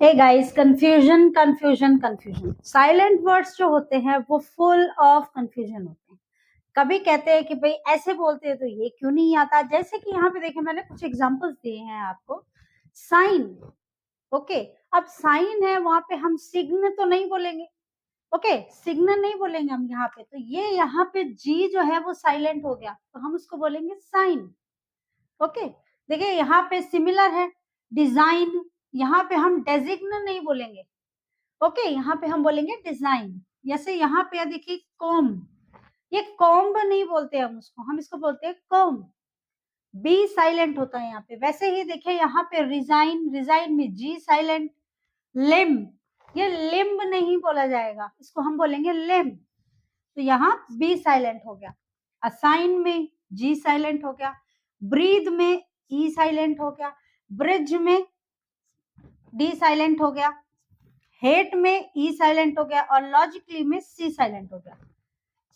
हे guys, confusion confusion confusion. Silent words जो होते हैं वो फुल ऑफ कंफ्यूजन होते हैं। कभी कहते हैं कि भाई ऐसे बोलते हैं तो ये क्यों नहीं आता। जैसे कि यहाँ पे देखें, मैंने कुछ एग्जांपल्स दिए हैं आपको। Sign, okay. अब साइन है, वहां पे हम सिग्न तो नहीं बोलेंगे। ओके, सिग्न नहीं बोलेंगे हम यहाँ पे। तो ये यहाँ पे जी जो है वो साइलेंट हो गया, तो हम उसको बोलेंगे साइन। ओके, देखिए यहाँ पे सिमिलर है डिजाइन। यहाँ पे हम डेजिग्न नहीं बोलेंगे। ओके, यहाँ पे हम बोलेंगे डिजाइन। जैसे यहाँ पे देखिए कॉम्ब, ये कॉम्ब नहीं बोलते हम उसको, हम इसको बोलते हैं कॉम्ब। बी साइलेंट होता है यहाँ पे। वैसे ही देखिए यहाँ पे रिजाइन, रिजाइन में जी साइलेंट। लिम्ब, ये लिम्ब नहीं बोला जाएगा, इसको हम बोलेंगे लिम्ब। तो यहाँ बी साइलेंट हो गया। असाइन में जी साइलेंट हो गया। ब्रीद में ई साइलेंट हो गया। ब्रिज में डी साइलेंट हो गया। हेट में ई साइलेंट हो गया और लॉजिकली में सी साइलेंट हो गया।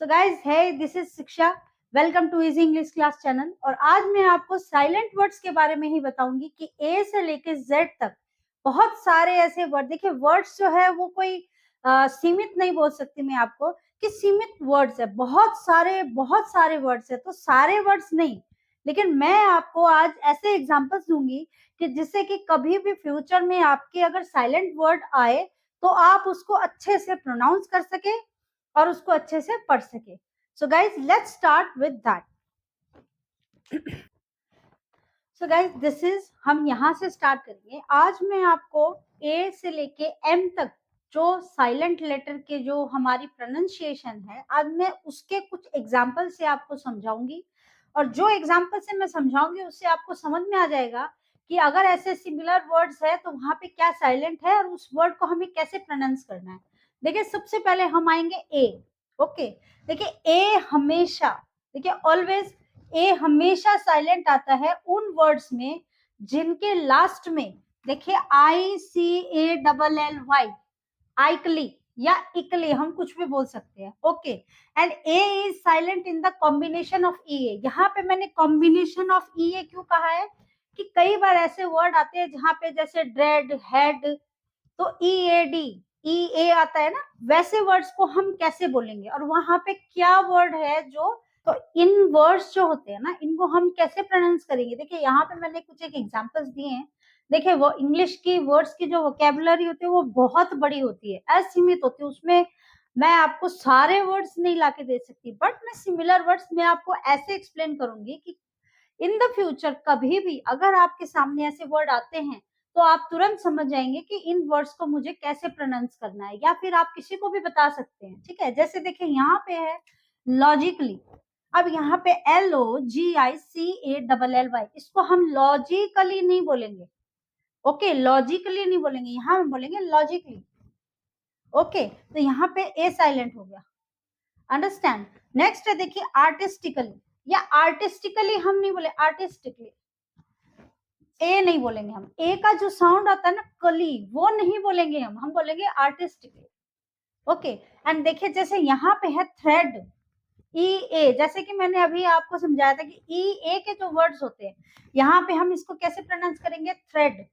So guys, hey this is Shiksha, welcome to easy English class channel. और आज मैं आपको साइलेंट वर्ड्स के बारे में ही बताऊंगी कि ए से लेके जेड तक बहुत सारे ऐसे वर्ड। देखिए वर्ड्स जो है वो कोई सीमित नहीं बोल सकती मैं आपको कि सीमित वर्ड्स है, बहुत सारे वर्ड्स है। तो सारे वर्ड्स नहीं, लेकिन मैं आपको आज ऐसे एग्जांपल्स दूंगी कि जिससे कि कभी भी फ्यूचर में आपके अगर साइलेंट वर्ड आए तो आप उसको अच्छे से प्रोनाउंस कर सके और उसको अच्छे से पढ़ सके। So guys, let's start with that. So guys, this is, हम यहाँ से स्टार्ट करेंगे। आज मैं आपको ए से लेके एम तक जो साइलेंट लेटर के जो हमारी प्रोनाउंसिएशन है, आज मैं उसके कुछ एग्जाम्पल से आपको समझाऊंगी। और जो एग्जाम्पल से मैं समझाऊंगी उससे आपको समझ में आ जाएगा कि अगर ऐसे सिमिलर वर्ड्स है तो वहां पे क्या साइलेंट है और उस वर्ड को हमें कैसे प्रोनाउंस करना है। देखिए सबसे पहले हम आएंगे ए। ओके, देखिए ए हमेशा, देखिए ऑलवेज ए हमेशा साइलेंट आता है उन वर्ड्स में जिनके लास्ट में देखिए ICALLY, आइकली या इकली, हम कुछ भी बोल सकते हैं। Okay, and A is silent in the combination of EA. यहाँ पे मैंने कॉम्बिनेशन ऑफ ईए क्यों कहा है कि कई बार ऐसे वर्ड आते हैं जहाँ पे जैसे ड्रेड, हेड, तो EAD, EA आता है ना, वैसे वर्ड्स को हम कैसे बोलेंगे और वहां पे क्या वर्ड है जो, तो इन वर्ड्स जो होते हैं ना इनको हम कैसे प्रोनाउंस करेंगे। देखिए यहाँ पे मैंने कुछ एक एग्जांपल्स दिए हैं। देखिए वो इंग्लिश की वर्ड्स की जो वोकेबुलरी होती है वो बहुत बड़ी होती है, असीमित होती है। उसमें मैं आपको सारे वर्ड्स नहीं लाके दे सकती, बट मैं सिमिलर वर्ड्स में आपको ऐसे एक्सप्लेन करूंगी कि इन द फ्यूचर कभी भी अगर आपके सामने ऐसे वर्ड आते हैं तो आप तुरंत समझ जाएंगे कि इन वर्ड्स को मुझे कैसे प्रोनाउंस करना है, या फिर आप किसी को भी बता सकते हैं। ठीक है, जैसे देखिए यहाँ पे है लॉजिकली। अब यहाँ पे LOGICALLY, इसको हम लॉजिकली नहीं बोलेंगे। ओके, लॉजिकली नहीं बोलेंगे, यहाँ हम बोलेंगे लॉजिकली। ओके, तो यहाँ पे ए साइलेंट हो गया। अंडरस्टैंड। नेक्स्ट है देखिए आर्टिस्टिकली, या आर्टिस्टिकली हम नहीं बोले, आर्टिस्टिकली ए नहीं बोलेंगे हम। ए का जो साउंड आता है ना कली, वो नहीं बोलेंगे हम बोलेंगे आर्टिस्टिकली। ओके, एंड देखिए जैसे यहाँ पे है थ्रेड, EA, जैसे कि मैंने अभी आपको समझाया था कि EA के जो वर्ड्स होते हैं यहाँ पे हम इसको कैसे प्रोनाउंस करेंगे, थ्रेड।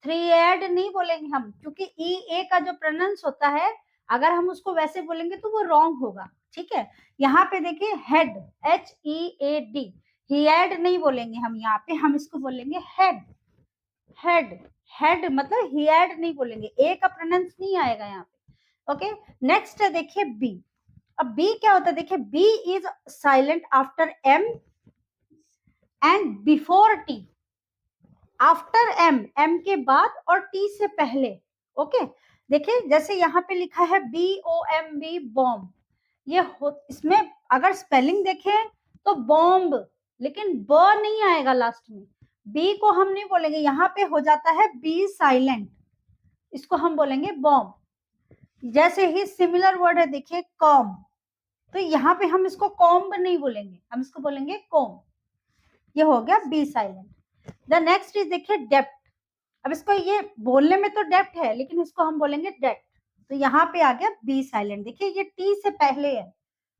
थ्रेड नहीं बोलेंगे हम, क्योंकि EA का जो प्रोनाउंस होता है अगर हम उसको वैसे बोलेंगे तो वो रॉन्ग होगा। ठीक है, यहाँ पे देखिए हेड, HEAD, हेड नहीं बोलेंगे हम यहाँ पे, हम इसको बोलेंगे हेड। हेड, हेड मतलब हेड नहीं बोलेंगे, ए का प्रोनाउंस नहीं आएगा यहाँ पे। ओके, नेक्स्ट है देखिए बी। अब बी क्या होता है, देखिए B is silent after M and before T. After M, M के बाद और टी से पहले। ओके, देखिए जैसे यहाँ पे लिखा है BOMB, बॉम्ब। ये इसमें अगर स्पेलिंग देखें तो बॉम्ब, लेकिन ब नहीं आएगा लास्ट में। बी को हम नहीं बोलेंगे, यहाँ पे हो जाता है बी साइलेंट, इसको हम बोलेंगे बॉम्ब। जैसे ही सिमिलर वर्ड है देखिए कॉम, तो यहाँ पे हम इसको कॉम्ब नहीं बोलेंगे, हम इसको बोलेंगे कॉम। ये हो गया B silent. The next is देखिए डेप्थ। अब इसको ये बोलने में तो डेप्थ है लेकिन इसको हम बोलेंगे डेप्थ, तो यहाँ पे आ गया बी साइलेंट। देखिए ये टी से पहले है।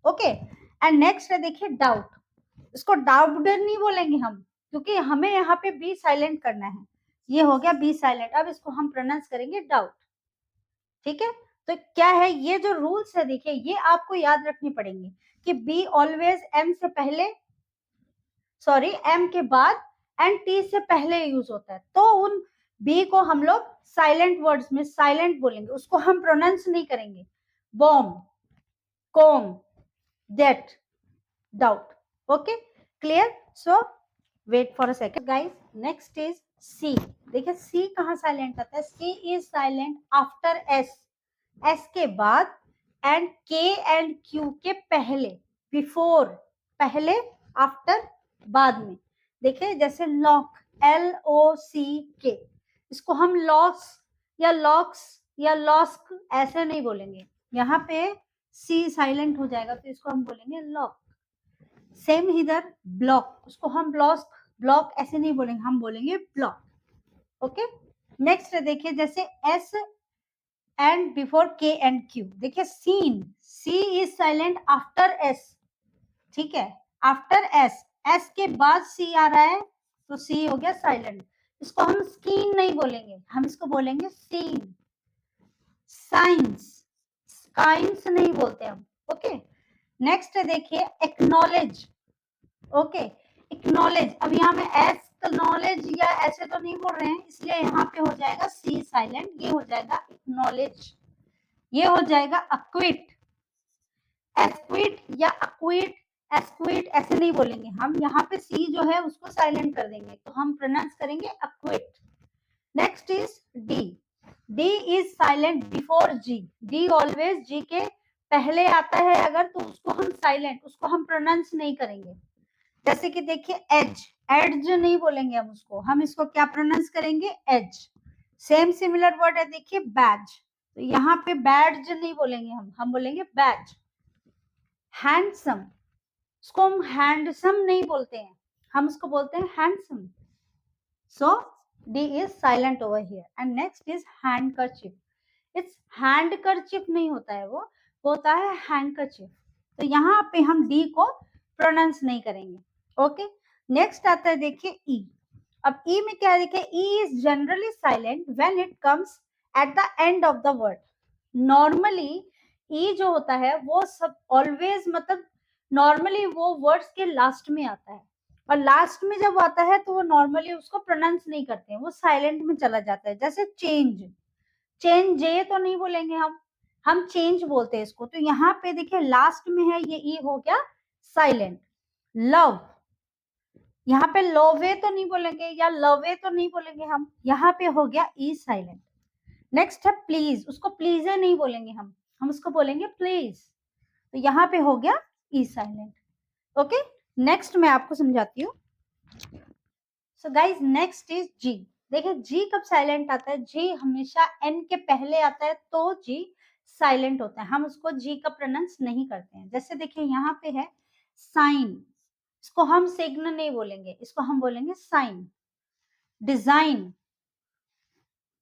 ओके, एंड नेक्स्ट है देखिए डाउट। इसको डाउट नहीं बोलेंगे हम, क्योंकि हमें यहाँ पे बी साइलेंट करना है। ये हो गया बी साइलेंट। अब इसको हम प्रोनाउंस करेंगे डाउट। ठीक है, तो क्या है ये जो रूल्स है, देखिए ये आपको याद रखनी पड़ेंगे कि बी ऑलवेज एम से पहले, सॉरी एम के बाद एंड टी से पहले यूज होता है। तो उन बी को हम लोग साइलेंट वर्ड्स में साइलेंट बोलेंगे, उसको हम प्रोनाउंस नहीं करेंगे। Bomb, comb, debt, doubt. Okay, clear? So wait for a second guys. Next is C. देखिए सी कहाँ साइलेंट आता है? C is silent after S, S के बाद एंड के एंड क्यू के पहले, बिफोर पहले, आफ्टर बाद में। देखिए जैसे लॉक, एल ओ सी के, इसको हम लॉस या लॉक्स या लॉस्क ऐसे नहीं बोलेंगे, यहाँ पे सी साइलेंट हो जाएगा तो इसको हम बोलेंगे लॉक। सेम इधर ब्लॉक, उसको हम ब्लॉक ब्लॉक ऐसे नहीं बोलेंगे, हम बोलेंगे ब्लॉक। ओके, नेक्स्ट देखिए जैसे S and before K and Q. देखिए scene, C is silent after S, ठीक है, आफ्टर एस, एस के बाद सी आ रहा है तो सी हो गया साइलेंट। इसको हम स्कीन नहीं बोलेंगे, हम इसको बोलेंगे सीन। साइंस, साइंस नहीं बोलते हम। ओके, नेक्स्ट देखिए एक्नॉलेज। ओके, एक्नॉलेज, अब यहाँ में एक्नॉलेज या ऐसे तो नहीं बोल रहे हैं, इसलिए यहाँ पे हो जाएगा सी साइलेंट, ये हो जाएगा एक्नॉलेज, ये हो जाएगा अक्विट। एस्क्विट या अक्विट, एस्क्विट ऐसे नहीं बोलेंगे हम, यहाँ पे सी जो है उसको साइलेंट कर देंगे तो हम प्रोनाउंस करेंगे acquit. Next is D. D is silent before G, D always G के पहले आता है अगर तो उसको हम साइलेंट, उसको हम प्रोनाउंस नहीं करेंगे। जैसे कि देखिए एज, एज नहीं बोलेंगे हम उसको, हम इसको क्या प्रोनाउंस करेंगे? एज। सेम सिमिलर वर्ड है देखिए बैज, तो यहाँ पे बैज नहीं बोलेंगे हम बोलेंगे बैज। हैंडसम, उसको हम हैंडसम नहीं बोलते हैं, हम उसको बोलते हैं handsome. So D is silent over here. And next is handkerchief. It's handkerchief नहीं होता है, वो होता है हैंडकरचिप। तो यहाँ पे हम डी को प्रोनाउंस नहीं करेंगे। ओके, नेक्स्ट आता है देखिए ई। अब ई में क्या है? देखिए E is generally silent when it comes at the end of the word. Normally E जो होता है वो सब ऑलवेज, मतलब नॉर्मली वो वर्ड्स के लास्ट में आता है, और लास्ट में जब आता है तो वो नॉर्मली उसको प्रोनाउंस नहीं करते हैं, वो साइलेंट में चला जाता है। जैसे चेंज, चेंज जे तो नहीं बोलेंगे हम चेंज बोलते हैं इसको। तो यहाँ पे देखिए लास्ट में है ये ई, हो गया साइलेंट। लव, यहाँ पे लोवे तो नहीं बोलेंगे या लवे तो नहीं बोलेंगे हम, यहाँ पे हो गया ई साइलेंट। नेक्स्ट है प्लीज, उसको प्लीज नहीं बोलेंगे हम उसको बोलेंगे प्लीज, तो यहाँ पे हो गया ई साइलेंट। ओके, नेक्स्ट मैं आपको समझाती हूँ। सो गाइज नेक्स्ट इज जी। देखिए जी कब साइलेंट आता है? जी हमेशा एन के पहले आता है तो जी साइलेंट होता है, हम उसको जी का प्रोनाउंस नहीं करते हैं। जैसे देखिए यहाँ पे है साइन, इसको हम सिग्न नहीं बोलेंगे, इसको हम बोलेंगे साइन। डिजाइन,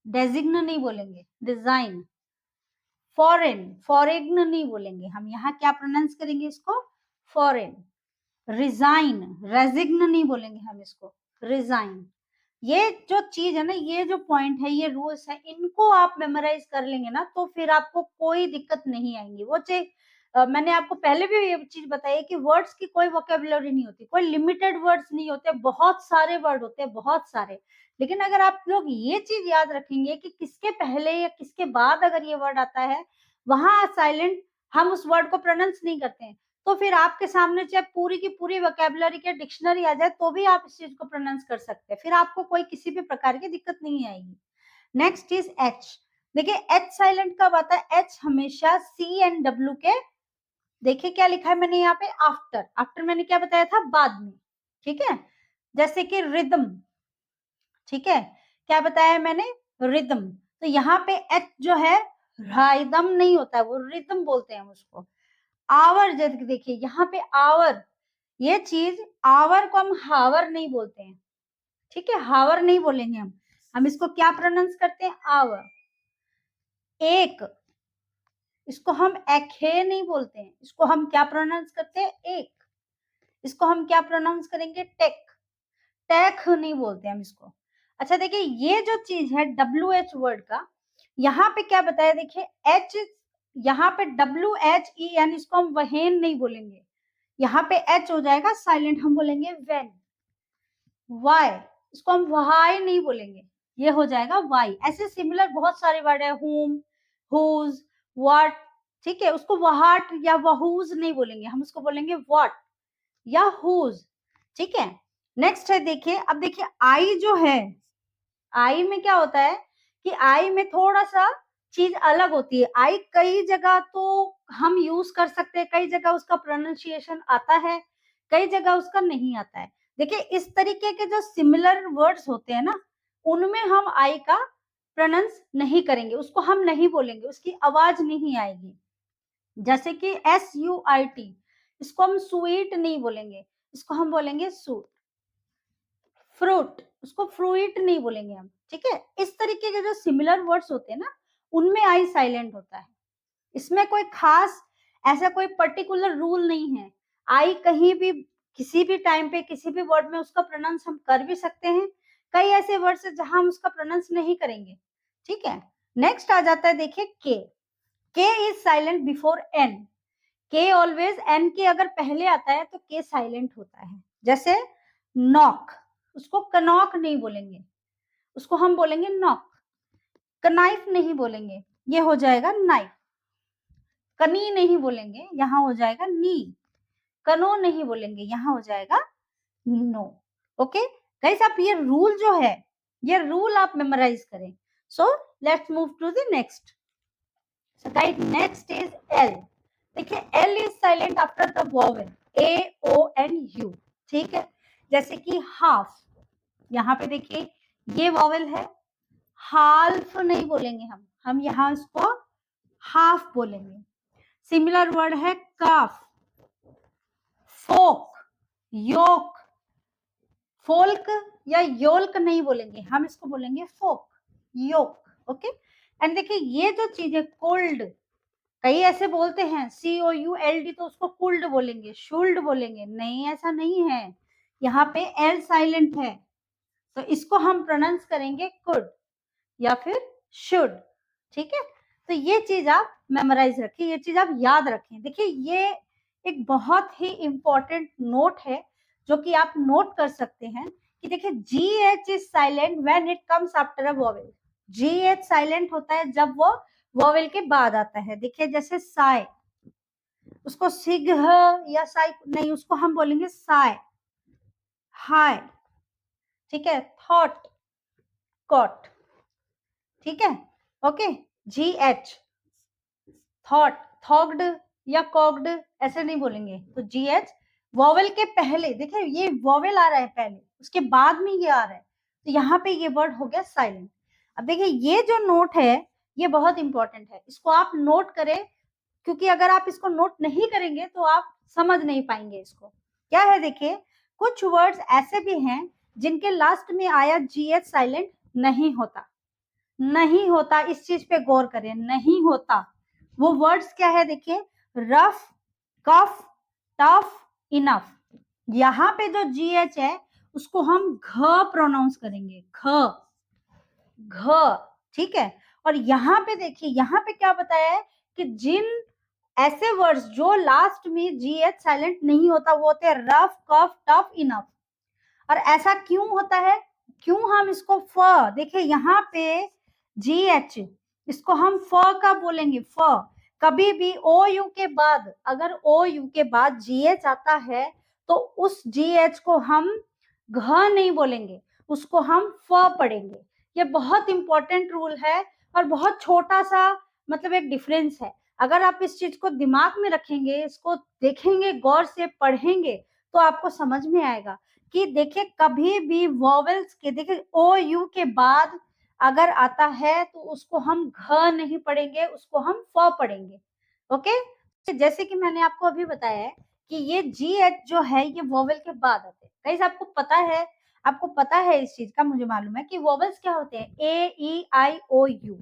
डेजिग्न नहीं बोलेंगे, डिजाइन। फॉरेन, फॉरेन नहीं बोलेंगे हम, यहाँ क्या प्रोनाउंस करेंगे इसको? फॉरेन। रिजाइन, रेजिग्न नहीं बोलेंगे हम इसको, रिजाइन। ये जो चीज है ना, ये जो पॉइंट है, ये रूल्स है, इनको आप मेमोराइज कर लेंगे ना तो फिर आपको कोई दिक्कत नहीं आएंगी। वो चाहे मैंने आपको पहले भी ये चीज बताई कि वर्ड्स की कोई वोकेबुलरी नहीं होती, कोई लिमिटेड वर्ड्स नहीं होते, बहुत सारे वर्ड होते हैं, बहुत सारे। लेकिन अगर आप लोग ये चीज याद रखेंगे कि किसके पहले या किसके बाद अगर ये वर्ड आता है, वहां साइलेंट, हम उस वर्ड को प्रोनाउंस नहीं करते हैं, तो फिर आपके सामने चाहे पूरी की पूरी वोकेबुलरी के डिक्शनरी आ जाए तो भी आप इस चीज को प्रोनाउंस कर सकते हैं, फिर आपको कोई किसी भी प्रकार की दिक्कत नहीं आएगी। Next is H. देखिए एच साइलेंट कब आता है? एच हमेशा सी एंड डब्ल्यू के, देखिए क्या लिखा है मैंने यहाँ पे, आफ्टर, आफ्टर मैंने क्या बताया था? बाद में। ठीक है, जैसे कि रिदम, ठीक है, क्या बताया मैंने? रिदम। तो यहाँ पे एच जो है राइदम नहीं होता है, वो रिदम बोलते हैं हम उसको। आवर, जैसे देखिए यहाँ पे आवर, ये चीज आवर को हम हावर नहीं बोलते हैं, ठीक है, हावर नहीं बोलेंगे हम इसको क्या प्रोनाउंस करते हैं? आवर। एक, इसको हम एखे नहीं बोलते हैं, इसको हम क्या प्रोनाउंस करते हैं? एक। इसको हम क्या प्रोनाउंस करेंगे? टेक, टेक नहीं बोलते हम इसको। अच्छा देखिए ये जो चीज है WH वर्ड का, यहाँ पे क्या बताया, देखिए H, यहाँ पे WHEN, इसको हम वहेन नहीं बोलेंगे, यहाँ पे H हो जाएगा साइलेंट, हम बोलेंगे वेन। वाई, इसको हम वाई नहीं बोलेंगे, ये हो जाएगा वाई। ऐसे सिमिलर बहुत सारे वर्ड है, हुम, हुज, व्हाट, ठीक है, उसको व्हाट या वहूज नहीं बोलेंगे, हम उसको बोलेंगे व्हाट या हुज, ठीक है। नेक्स्ट है देखिए, अब देखिए आई जो है, आई में क्या होता है कि आई में थोड़ा सा चीज अलग होती है। आई कई जगह तो हम यूज कर सकते हैं, कई जगह उसका प्रोनाउंसिएशन आता है, कई जगह उसका नहीं आता है। देखिए इस तरीके के जो सिमिलर वर्ड्स होते हैं ना, उनमें हम आई का प्रोनाउंस नहीं करेंगे, उसको हम नहीं बोलेंगे, उसकी आवाज नहीं आएगी। जैसे कि SUIT, इसको हम स्वीट नहीं बोलेंगे, इसको हम बोलेंगे सूट। फ्रूट, उसको फ्रूइट नहीं बोलेंगे हम, ठीक है। इस तरीके के जो सिमिलर वर्ड्स होते हैं ना, उनमें आई साइलेंट होता है। इसमें कोई खास ऐसा कोई पर्टिकुलर रूल नहीं है, आई कहीं भी किसी भी टाइम पे किसी भी वर्ड में उसका प्रोनाउंस हम कर भी सकते हैं, कई ऐसे वर्ड्स है जहां हम उसका प्रोनाउंस नहीं करेंगे, ठीक है। नेक्स्ट आ जाता है देखिए के इज साइलेंट बिफोर एन। के ऑलवेज एन के अगर पहले आता है तो के साइलेंट होता है। जैसे नॉक, उसको कनॉक नहीं बोलेंगे, उसको हम बोलेंगे नॉक। कनाइफ नहीं बोलेंगे, ये हो जाएगा नाइफ। कनी नहीं बोलेंगे, यहाँ हो जाएगा नी। कनो नहीं बोलेंगे, यहाँ हो जाएगा नो। ओके गाइस, आप ये रूल जो है, ये रूल आप मेमोराइज करें। So let's move to the next. So guys, next is L. देखिए L is silent after the vowel AONU, ठीक है। जैसे कि हाफ, यहाँ पे देखिए ये वॉवेल है, हाल्फ नहीं बोलेंगे हम यहाँ इसको हाफ बोलेंगे। सिमिलर वर्ड है काफ, फोक, योक। फोल्क या योल्क नहीं बोलेंगे, हम इसको बोलेंगे फोक, योक। ओके, एंड देखिए ये जो चीज है कोल्ड, कई ऐसे बोलते हैं COULD, तो उसको कुल्ड बोलेंगे, शुल्ड बोलेंगे, नहीं ऐसा नहीं है, यहाँ पे L साइलेंट है, तो इसको हम प्रोनाउंस करेंगे कुड या फिर शुड, ठीक है। तो ये चीज आप मेमोराइज रखिए, ये चीज आप याद रखें। देखिए ये एक बहुत ही इंपॉर्टेंट नोट है जो कि आप नोट कर सकते हैं कि देखिए GH is silent when it comes after a vowel. GH silent होता है जब वो वोवेल के बाद आता है। देखिए जैसे साय, उसको सिग या साई नहीं, उसको हम बोलेंगे साय। हाय, ठीक है। थॉट, कॉट, ठीक है। ओके, GH थॉट, थॉग्ड या कॉग्ड ऐसे नहीं बोलेंगे, तो GH वॉवेल के पहले, देखिए ये वॉवेल आ रहा है पहले, उसके बाद में ये आ रहा है, तो यहाँ पे ये वर्ड हो गया साइलेंट। अब देखिए ये जो नोट है ये बहुत इंपॉर्टेंट है, इसको आप नोट करें, क्योंकि अगर आप इसको नोट नहीं करेंगे तो आप समझ नहीं पाएंगे इसको। क्या है देखिए, कुछ वर्ड्स ऐसे भी हैं जिनके लास्ट में आया GH साइलेंट नहीं होता, नहीं होता, इस चीज पे गौर करें, नहीं होता। वो वर्ड्स क्या है देखिए, रफ, कफ, टफ, इनफ। यहाँ पे जो GH है उसको हम घ प्रोनाउंस करेंगे, घ, ठीक है। और यहाँ पे देखिए, यहाँ पे क्या बताया है कि जिन ऐसे वर्ड्स जो लास्ट में GH साइलेंट नहीं होता वो होते हैं रफ, कफ, टफ, इनफ। और ऐसा क्यों होता है, क्यों हम इसको फ, देखिए यहाँ पे GH, इसको हम फ का बोलेंगे, फ। कभी भी OU के बाद, अगर OU के बाद GH आता है तो उस GH को हम घ नहीं बोलेंगे, उसको हम फ पढ़ेंगे। ये बहुत इंपॉर्टेंट रूल है और बहुत छोटा सा मतलब एक डिफरेंस है। अगर आप इस चीज को दिमाग में रखेंगे, इसको देखेंगे, गौर से पढ़ेंगे, तो आपको समझ में आएगा कि देखिए कभी भी वॉवेल्स के, देखिए OU के बाद अगर आता है तो उसको हम घ नहीं पढ़ेंगे, उसको हम फ पढ़ेंगे। ओके, जैसे कि मैंने आपको अभी बताया है कि ये GH जो है ये वॉवेल के बाद आते हैं। गाइस आपको पता है, आपको पता है इस चीज का, मुझे मालूम है कि वॉवेल्स क्या होते हैं, AEIOU,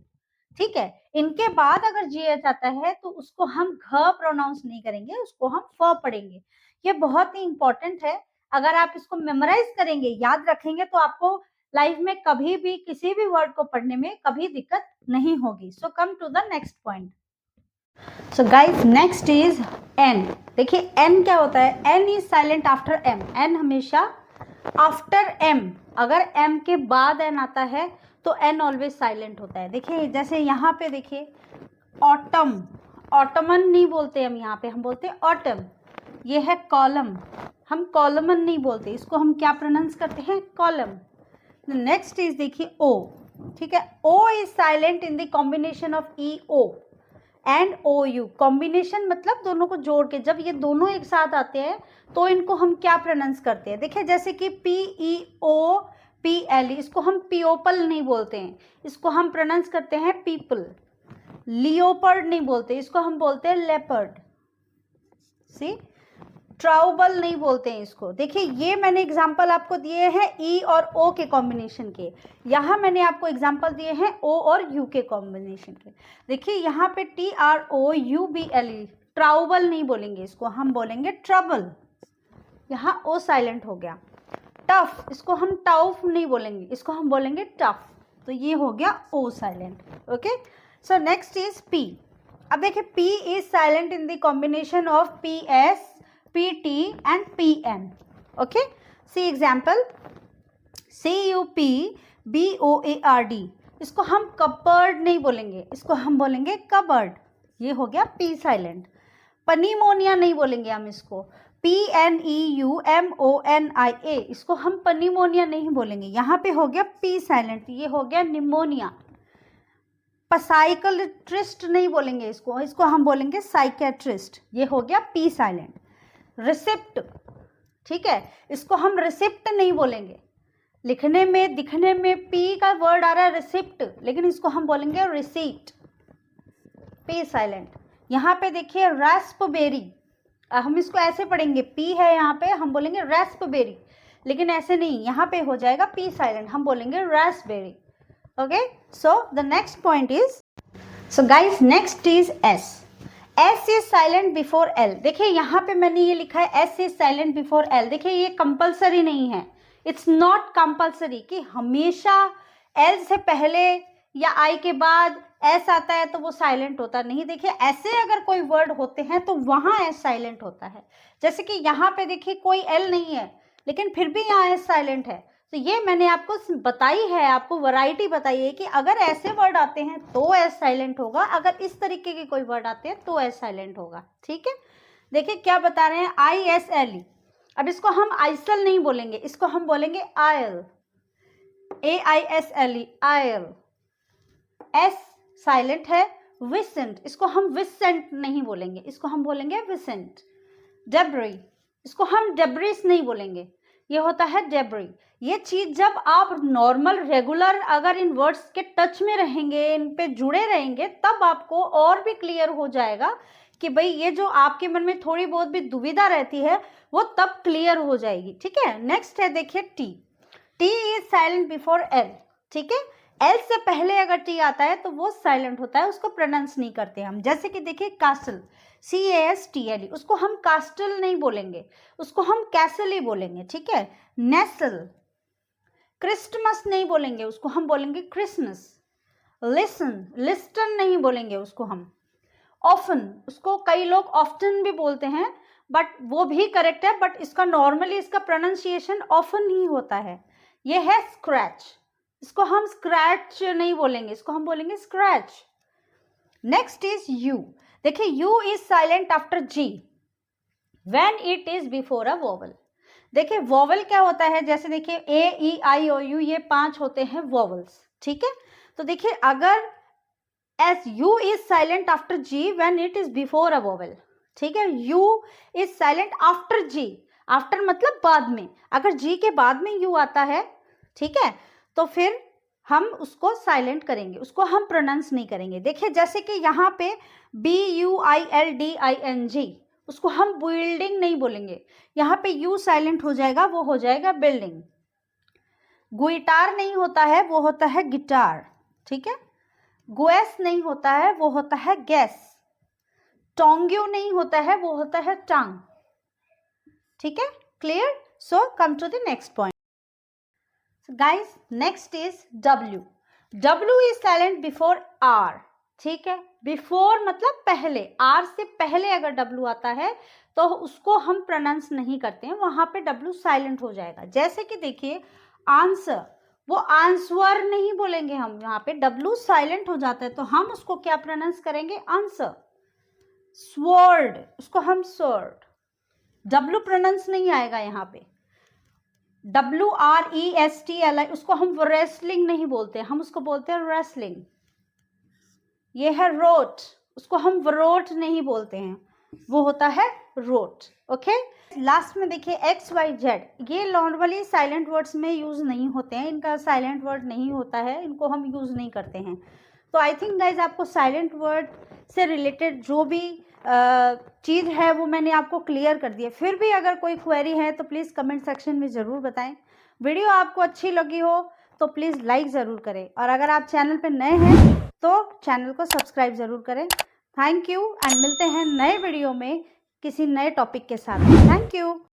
ठीक है। इनके बाद अगर GH आता है तो उसको हम घ प्रोनाउंस नहीं करेंगे, उसको हम फ पढ़ेंगे। ये बहुत ही इंपॉर्टेंट है, अगर आप इसको मेमोराइज करेंगे, याद रखेंगे, तो आपको लाइफ में कभी भी किसी भी वर्ड को पढ़ने में कभी दिक्कत नहीं होगी. So come to the next point. So guys next is N. देखिए एन क्या होता है. N is silent after M. N हमेशा आफ्टर एम, अगर एम के बाद एन आता है तो एन ऑलवेज साइलेंट होता है. देखिए जैसे यहाँ पे देखिए ऑटम, ऑटमन नहीं बोलते हम, यहाँ पे हम बोलते हैं ऑटम. ये है कॉलम, हम कॉलमन नहीं बोलते, इसको हम क्या प्रोनाउंस करते हैं, कॉलम. नेक्स्ट इज देखिए ओ. ठीक है, O is silent in the combination of E O and O U. Combination मतलब दोनों को जोड़ के, जब ये दोनों एक साथ आते हैं तो इनको हम क्या प्रोनाउंस करते हैं. देखिए जैसे कि P E O P L, इसको हम पियोपल नहीं बोलते हैं, इसको हम प्रोनाउंस करते हैं पीपल. लियोपर्ड नहीं बोलते, इसको हम बोलते हैं लेपर्ड. सी, ट्राउबल नहीं बोलते हैं इसको. देखिए ये मैंने एग्जांपल आपको दिए हैं ई और ओ के कॉम्बिनेशन के, यहाँ मैंने आपको एग्जांपल दिए हैं ओ और यू के कॉम्बिनेशन के. देखिए यहाँ पे T R O U B L E, trouble नहीं बोलेंगे, इसको हम बोलेंगे ट्रबल. यहाँ ओ साइलेंट हो गया. टफ, इसको हम टाउफ नहीं बोलेंगे, इसको हम बोलेंगे टफ. तो ये हो गया O silent. Okay, so next is P. अब देखिए P is silent in the combination of P S, PT and PN. Okay, see example, CUPBOARD. इसको हम कबर्ड नहीं बोलेंगे, इसको हम बोलेंगे कबर्ड. ये हो गया P साइलेंट. पनीमोनिया नहीं बोलेंगे हम इसको, PNEUMONIA, इसको हम पनीमोनिया नहीं बोलेंगे, यहाँ पे हो गया P साइलेंट. ये हो गया निमोनिया. साइकियाट्रिस्ट नहीं बोलेंगे इसको, इसको हम बोलेंगे साइकियाट्रिस्ट. ये हो गया P साइलेंट. रिसिप्ट, ठीक है, इसको हम रिसिप्ट नहीं बोलेंगे, लिखने में दिखने में पी का वर्ड आ रहा है रिसिप्ट, लेकिन इसको हम बोलेंगे रिसीट. P silent. यहाँ पे देखिए रास्पबेरी, हम इसको ऐसे पढ़ेंगे, पी है यहाँ पे, हम बोलेंगे रास्पबेरी, लेकिन ऐसे नहीं, यहाँ पे हो जाएगा पी साइलेंट, हम बोलेंगे Raspberry. Okay, so the next point is, so guys next is S. S is silent before L. देखिए यहाँ पे मैंने ये लिखा है S is silent before L. देखिए ये कंपलसरी नहीं है, इट्स नॉट कंपलसरी कि हमेशा L से पहले या I के बाद S आता है तो वो साइलेंट होता नहीं. देखिए ऐसे अगर कोई वर्ड होते हैं तो वहाँ S साइलेंट होता है. जैसे कि यहाँ पे देखिए कोई L नहीं है लेकिन फिर भी यहाँ S साइलेंट है. तो ये मैंने आपको बताई है, आपको वैरायटी बताई है कि अगर ऐसे वर्ड आते हैं तो एस साइलेंट होगा, अगर इस तरीके के कोई वर्ड आते हैं तो एस साइलेंट होगा. ठीक है, देखिए क्या बता रहे हैं, ISLE. अब इसको हम आइसल नहीं बोलेंगे, इसको हम बोलेंगे oil, AISLE, oil. S silent है. विसेंट, इसको हम विसेंट नहीं बोलेंगे, इसको हम बोलेंगे विसेंट. डेब्री, इसको हम डेब्रिस नहीं बोलेंगे, ये होता है डेब्री. ये चीज जब आप नॉर्मल रेगुलर अगर इन वर्ड्स के टच में रहेंगे, इन पे जुड़े रहेंगे, तब आपको और भी क्लियर हो जाएगा कि भाई ये जो आपके मन में थोड़ी बहुत भी दुविधा रहती है वो तब क्लियर हो जाएगी. ठीक है, नेक्स्ट है देखिए T. T is silent before L. ठीक है, एल से पहले अगर टी आता है तो वो साइलेंट होता है, उसको प्रोनाउंस नहीं करते हम. जैसे कि देखिए कास्टल, CASTLE, उसको हम कास्टल नहीं बोलेंगे, उसको हम कैसल ही बोलेंगे. ठीक है, नेसल. क्रिस्टमस नहीं बोलेंगे, उसको हम बोलेंगे क्रिसमस. लिसन, लिस्टन नहीं बोलेंगे उसको हम. ऑफन, उसको कई लोग ऑफ्टन भी बोलते हैं, बट वो भी करेक्ट है, बट इसका नॉर्मली इसका प्रोनाउंसिएशन ऑफन ही होता है. ये है स्क्रैच, इसको हम स्क्रैच नहीं बोलेंगे, इसको हम बोलेंगे स्क्रैच. Next is U. देखिए U is silent after G when it is before a vowel. देखिए वोवल क्या होता है, जैसे देखिए AEIOU, ये 5 होते हैं वोवल्स. ठीक है, तो देखिए अगर S U is silent after G when it is before a vowel. ठीक है, U is silent after G, after मतलब बाद में, अगर जी के बाद में यू आता है, ठीक है, तो फिर हम उसको साइलेंट करेंगे, उसको हम प्रोनाउंस नहीं करेंगे. देखिए जैसे कि यहाँ पे BUILDING, उसको हम बिल्डिंग नहीं बोलेंगे, यहाँ पे यू साइलेंट हो जाएगा, वो हो जाएगा बिल्डिंग. गुइटार नहीं होता है, वो होता है गिटार. ठीक है, गुएस नहीं होता है, वो होता है गैस. टोंग्यू नहीं होता है, वो होता है टंग. ठीक है, clear. So come to the next point. Guys next is W. W is silent before R. ठीक है, बिफोर मतलब पहले, R से पहले अगर W आता है तो उसको हम प्रोनाउंस नहीं करते हैं, वहां पे W साइलेंट हो जाएगा। जैसे कि देखिए आंसर, वो आंसर नहीं बोलेंगे हम, यहाँ पे W साइलेंट हो जाता है तो हम उसको क्या प्रोनाउंस करेंगे, आंसर। स्वॉर्ड, उसको हम स्वॉर्ड, W प्रोनाउंस नहीं आएगा यहाँ पे। WRESTLI, उसको हम रेसलिंग नहीं बोलते, हम उसको बोलते हैं रेसलिंग। ये है रोट, उसको हम वरोट नहीं बोलते हैं, वो होता है रोट। ओके, लास्ट में देखिए XYZ, ये नॉर्मली साइलेंट वर्ड्स में यूज नहीं होते हैं, इनका साइलेंट वर्ड नहीं होता है, इनको हम यूज नहीं करते हैं। तो आई थिंक गाइज आपको साइलेंट वर्ड से रिलेटेड जो भी चीज़ है वो मैंने आपको क्लियर कर दी है। फिर भी अगर कोई क्वेरी है तो प्लीज़ कमेंट सेक्शन में ज़रूर बताएं। वीडियो आपको अच्छी लगी हो तो प्लीज़ लाइक ज़रूर करें, और अगर आप चैनल पर नए हैं तो चैनल को सब्सक्राइब ज़रूर करें। थैंक यू, एंड मिलते हैं नए वीडियो में किसी नए टॉपिक के साथ। Thank you.